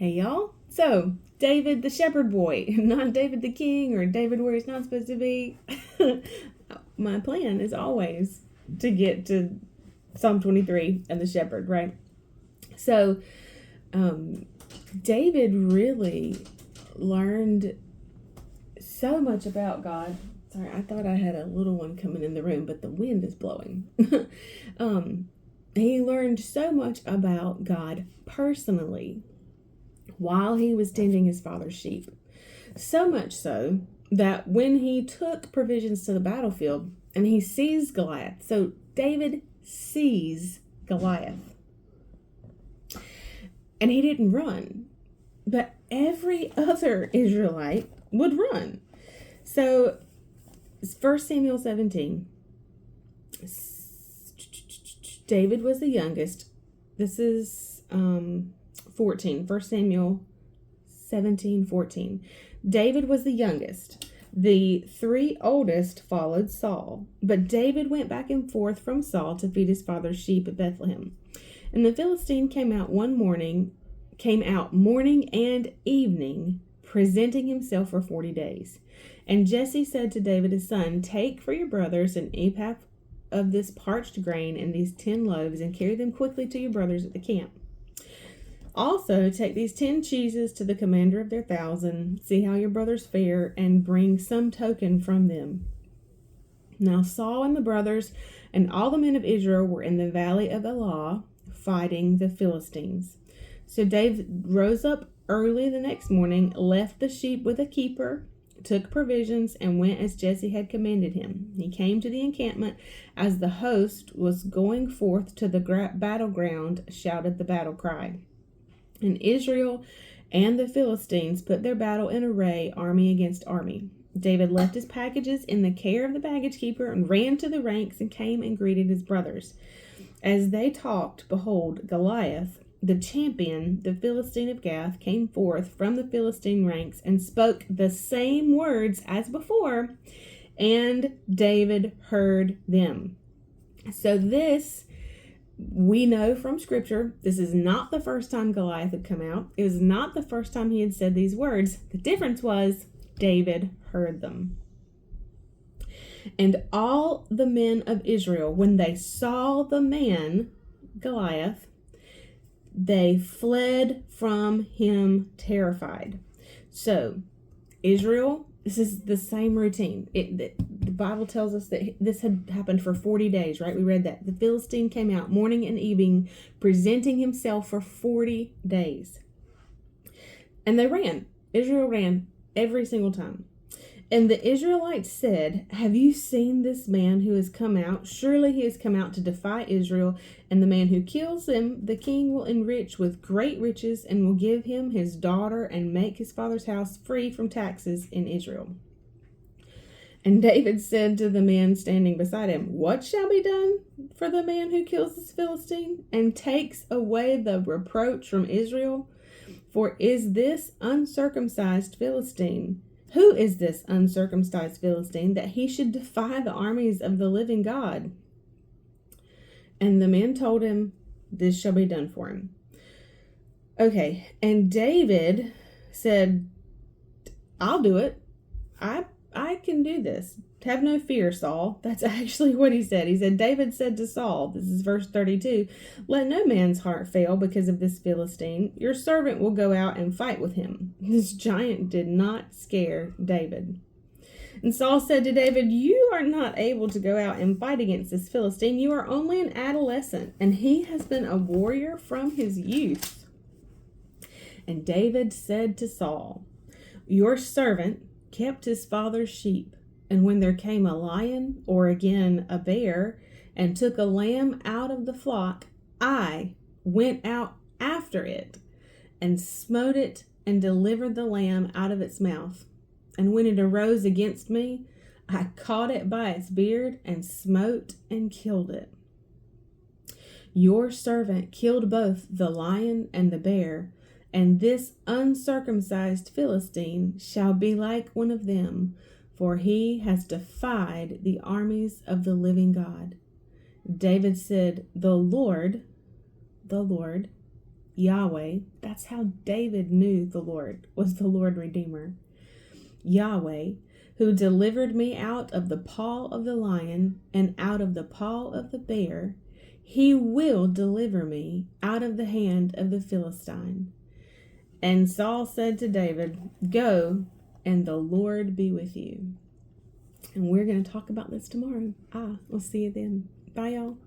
Hey y'all. So, David the shepherd boy, not David the king or David where he's not supposed to be. My plan is always to get to Psalm 23 and the shepherd, right? So, David really learned so much about God. Sorry, I thought I had a little one coming in the room, but the wind is blowing. He learned so much about God personally while he was tending his father's sheep. So much so that when he took provisions to the battlefield and he sees Goliath, so David sees Goliath, and he didn't run, but every other Israelite would run. So 1 Samuel 17, David was the youngest. This is 14, 1 Samuel 17:14. David was the youngest. The three oldest followed Saul, but David went back and forth from Saul to feed his father's sheep at Bethlehem. And the Philistine came out morning and evening, presenting himself for 40 days. And Jesse said to David his son, "Take for your brothers an ephah of this parched grain and these 10 loaves, and carry them quickly to your brothers at the camp. Also, take these 10 cheeses to the commander of their 1,000, see how your brothers fare, and bring some token from them." Now Saul and the brothers and all the men of Israel were in the valley of Elah, fighting the Philistines. So David rose up early the next morning, left the sheep with a keeper, took provisions, and went as Jesse had commanded him. He came to the encampment as the host was going forth to the battleground, shouted the battle cry. And Israel and the Philistines put their battle in array, army against army. David left his packages in the care of the baggage keeper and ran to the ranks and came and greeted his brothers. As they talked, behold, Goliath, the champion, the Philistine of Gath, came forth from the Philistine ranks and spoke the same words as before, and David heard them. So this, we know from scripture, this is not the first time Goliath had come out. It was not the first time he had said these words. The difference was David heard them. And all the men of Israel, when they saw the man, Goliath, they fled from him terrified. So, Israel, this is the same routine. The Bible tells us that this had happened for 40 days, right? We read that. The Philistine came out morning and evening, presenting himself for 40 days. And they ran. Israel ran every single time. And the Israelites said, "Have you seen this man who has come out? Surely he has come out to defy Israel, and the man who kills him, the king will enrich with great riches and will give him his daughter and make his father's house free from taxes in Israel." And David said to the man standing beside him, "What shall be done for the man who kills this Philistine and takes away the reproach from Israel? For is this uncircumcised Philistine? Who is this uncircumcised Philistine that he should defy the armies of the living God?" And the men told him, "This shall be done for him." Okay, and David said, "I'll do it. I can do this. Have no fear, Saul." That's actually what he said. He said, David said to Saul, this is verse 32, "Let no man's heart fail because of this Philistine. Your servant will go out and fight with him." This giant did not scare David. And Saul said to David, "You are not able to go out and fight against this Philistine. You are only an adolescent, and he has been a warrior from his youth." And David said to Saul, "Your servant kept his father's sheep, and when there came a lion or again a bear and took a lamb out of the flock, I went out after it and smote it and delivered the lamb out of its mouth. And when it arose against me, I caught it by its beard and smote and killed it. Your servant killed both the lion and the bear, and this uncircumcised Philistine shall be like one of them, for he has defied the armies of the living God." David said, the Lord Yahweh. That's how David knew the Lord was the Lord Redeemer. Yahweh, who delivered me out of the paw of the lion and out of the paw of the bear, he will deliver me out of the hand of the Philistine. And Saul said to David, go, and the Lord be with you. And we're going to talk about this tomorrow. We'll see you then. Bye, y'all.